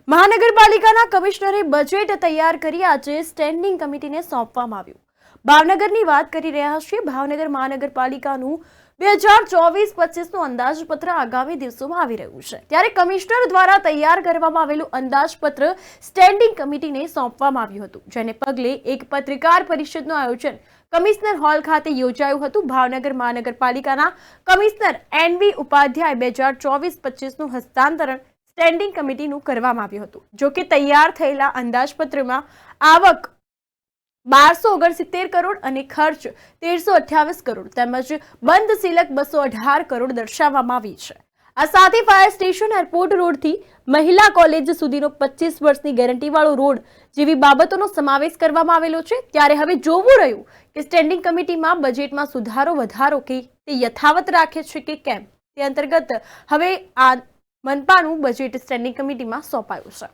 મહાનગરપાલિકાના કમિશનરે બજેટ તૈયાર કરી આજે સ્ટેન્ડિંગ કમિટીને સોંપવામાં આવ્યું। ભાવનગરની વાત કરી રહ્યા છીએ। ભાવનગર મહાનગરપાલિકાનું 2024-25નું અંદાજપત્ર આગામી દિવસોમાં આવી રહ્યું છે, ત્યારે કમિશનર દ્વારા તૈયાર કરવામાં આવેલું અંદાજપત્ર સ્ટેન્ડિંગ કમિટીને સોંપવામાં આવ્યું હતું, જેને પગલે એક પત્રકાર પરિષદનું આયોજન કમિશનર હોલ ખાતે યોજાયું હતું। ભાવનગર મહાનગરપાલિકાના કમિશનર NV ઉપાધ્યાય 2024-25નું હસ્તાંતરણ સ્ટેન્ડિંગ કમિટીનું કરવામાં આવ્યું હતું। જો કે તૈયાર થયેલા અંદાજપત્રમાં આવક 1269 કરોડ અને ખર્ચ 1328 કરોડ તેમજ બંધ સિલક 218 કરોડ દર્શાવવામાં આવી છે। આ સાથે ફાયર સ્ટેશન, એરપોર્ટ રોડથી મહિલા કોલેજ સુધીનો 25 વર્ષની ગેરંટીવાળો રોડ જેવી બાબતોનો સમાવેશ કરવામાં આવેલો છે। ત્યારે હવે જોવું રહ્યું કે સ્ટેન્ડિંગ કમિટીમાં બજેટમાં સુધારો વધારો કે તે યથાવત રાખે છે કે કેમ। તે અંતર્ગત હવે આ મનપાનું બજેટ સ્ટેન્ડિંગ કમિટીમાં સોંપાયું છે।